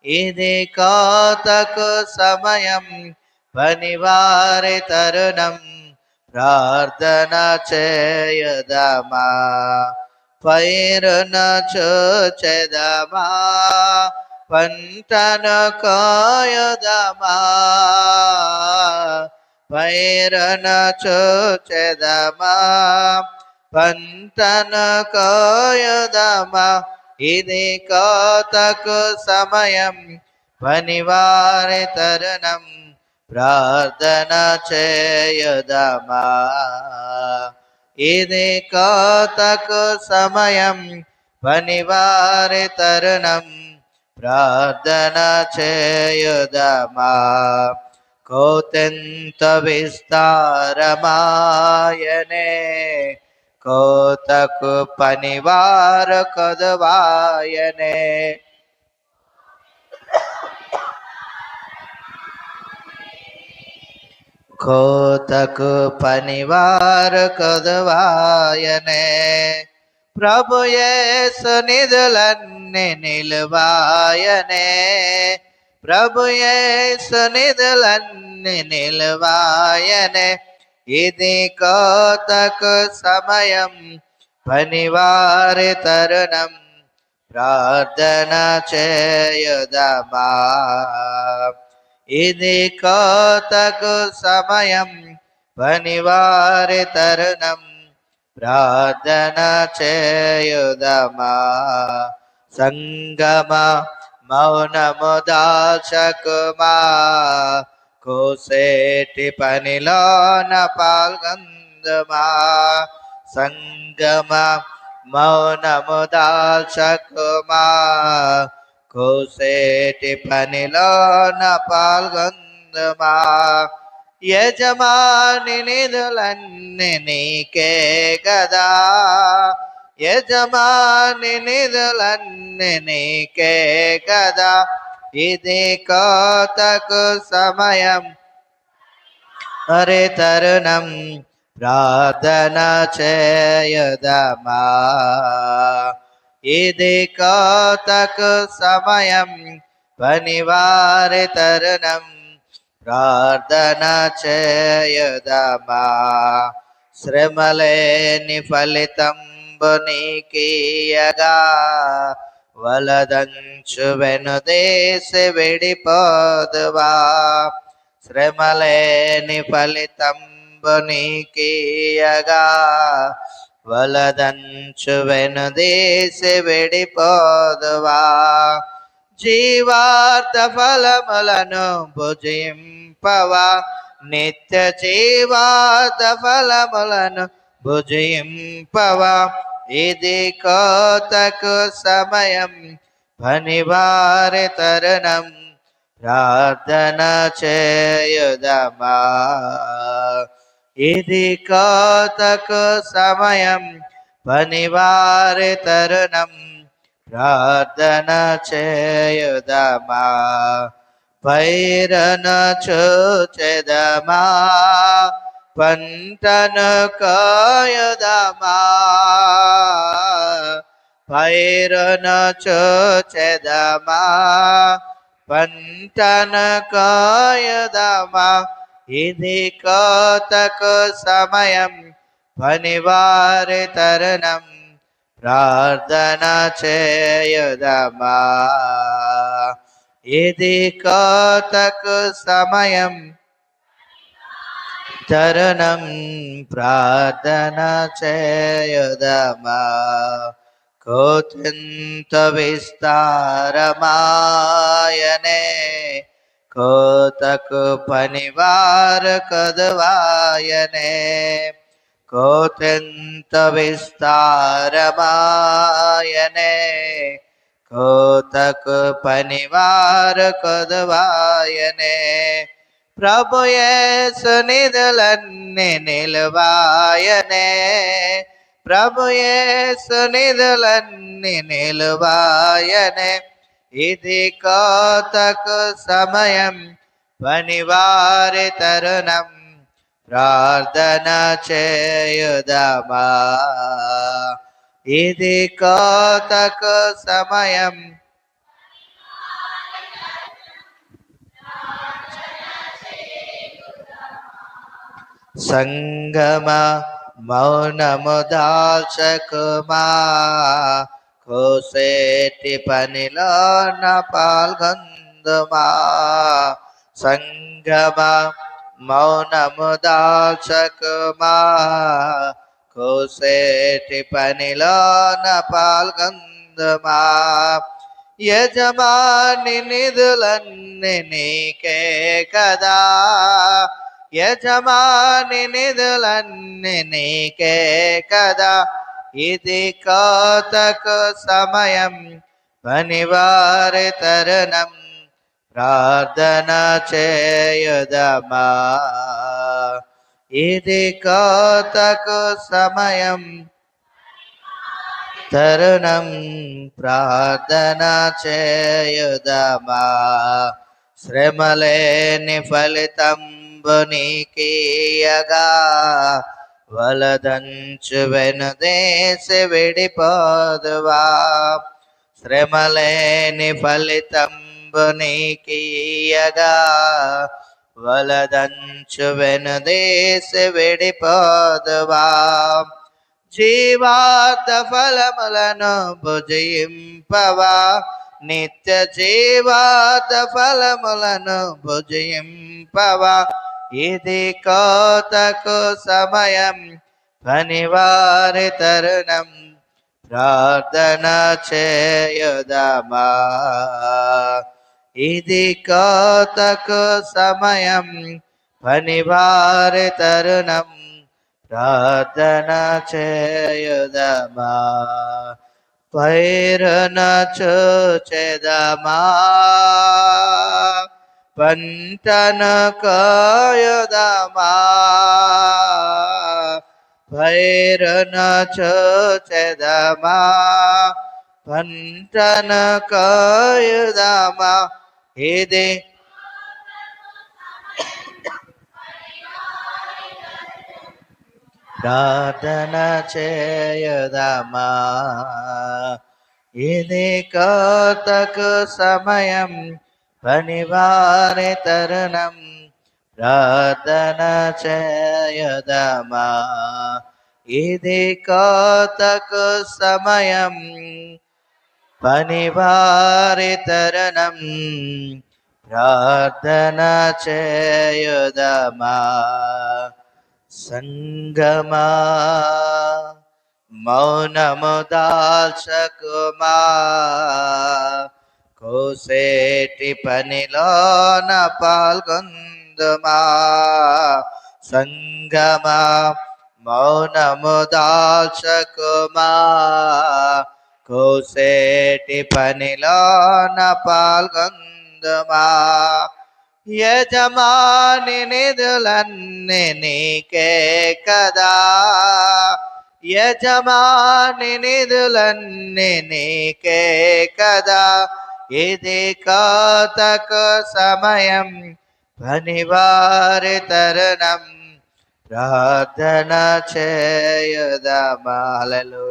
ఇది కోతకు సమయం, పనివారి తరుణం, ప్రార్థన చేయదమా. పైరును చూచెదమా, పంటను కోయుదమా. పైరును చూచెదమా, పంటను కోయుదమా. ఇది కోతకు సమయం, పనివారి తరుణం, ప్రార్థన చేయుదమా. ఇది కోతకు సమయం, పనివారి తరుణం, ప్రార్థన చేయుదమా. కోతెంత విస్తారమాయనే, కోతకు పనివారు కొదువాయనే. కోతకు పనివారు కొదువాయనే. ప్రభు యేసు నిధులన్నీ నిలువాయనే. ప్రభు యేసు నిధులన్నీ నిలువాయనే. ఇది కోతకు సమయం, పనివారి తరుణం, ప్రార్థన చేయుదమా. ఇది కోతకు సమయం, పనివారి తరుణం, ప్రార్థన చేయుదమా. సంగమ మౌనము దాల్చకుమా, కోసేటి పనిలోన పాల్గొందుమా. సంగమ మౌనము దాల్చకుమా, కోసేటి పనిలోన పాల్గొందుమా. యజమాని నిధులన్నీ నీకే గదా, యజమాని నిధులన్నీ నీకే గదా. ఇది కోతకు సమయం, మరి తరుణం, ప్రార్థన చేయుదమా. ఇది కోతకు సమయం, పనివారి తరుణం, ప్రార్థన చేయుదమా. శ్రమలేని ఫలితంబు నీకీయగా, వలదంచు వెనుదేసి విడిపోదువా. శ్రమలేని ఫలితంబు నీకీయగా, వలదంచు వెనుదేసి విడిపోదువా. జీవార్థ ఫలములను భుజింపవా, నిత్య జీవార్థ ఫలములను భుజింపవా. ఇది కోతకు సమయం, పనివారి తరుణం, ప్రార్థన చేయుదమా. ఇది కోతకు సమయం, పనివారి తరుణం, ప్రార్థన చేయుదమా. పైరును చూచెదమా, పంటను కోయుదమా. పైరును చూచెదమా, పంటను కోయుదమా. ఇది కోతకు సమయం, పనివారి తరుణం, ప్రార్థన చేయుదమా. ఇది కోతకు సమయం, తరుణం, ప్రార్థన చేయుదమా. కోతెంత విస్తారమాయనే, కోతకు పనివారు కొదువాయనే. కోతెంత విస్తారమాయనే, కోతకు పనివారు కొదువాయనే. ప్రభు యేసు నిధులన్నీ నిలువాయనే. ప్రభు యేసు నిధులన్నీ నిలువాయనే. ఇది కోతకు సమయం, పనివారి తరుణం, ప్రార్థన చేయుదమా. ఇది కోతకు సమయం, సంగమ మౌనము దాల్చకుమా, కోసేటి పనిలోన పాల్గొందుమా. సంగమ మౌనము దాల్చకుమా, కోసేటి పనిలోన పాల్గొందుమా. యజమాని నిధులన్నీ నీకే కదా, యజమాని నిధులన్నీ నీకే కదా. ఇది కోతకు సమయం, పనివారి తరుణం, ప్రార్థన చేయుదమా. ఇది కోతకు సమయం, తరుణం, ప్రార్థన చేయుదమా. శ్రమలేని ఫలితంబు నీకీయగా, వలదంచు వెనుదేసి విడిపోదువా. శ్రమలేని ఫలితంబు నీకీయగా, వలదంచు వెనుదేసి విడిపోదువా. జీవార్థ ఫలములను భుజింపవా, నిత్య జీవార్థ ఫలములను భుజింపవా. ఇది కోతకు సమయం, పనివారి తరుణం, ప్రార్థన చేయుదమా. ఇది కోతకు సమయం, పనివారి తరుణం, ప్రార్థన చేయుదమా. పైరును చూచెదమా, పంటను కోయుదమా. పైరును చూచెదమా, పంటను కోయుదమా. ఇది ప్రార్థన చేయుదమా. ఇది కోతకు సమయం, పనివారి తరుణం, ప్రార్థన చేయుదమా. ఇది కోతకు సమయం, పనివారి తరుణం, ప్రార్థన చేయుదమా. సంగమా మౌనము దాల్చకుమా, కోసేటి పనిలోన పాల్గొందుమా. సంగమా మౌనము దాల్చకుమా, కోసేటి పనిలోన పాల్గొందుమా. యజమాని నిధులన్నీ నీకే కదా, యజమాని నిధులన్నీ నీకే కదా. ఇది కోతకు సమయం, పనివారి తరుణం, ప్రార్థన చేయుదమా. హల్లెలూయా.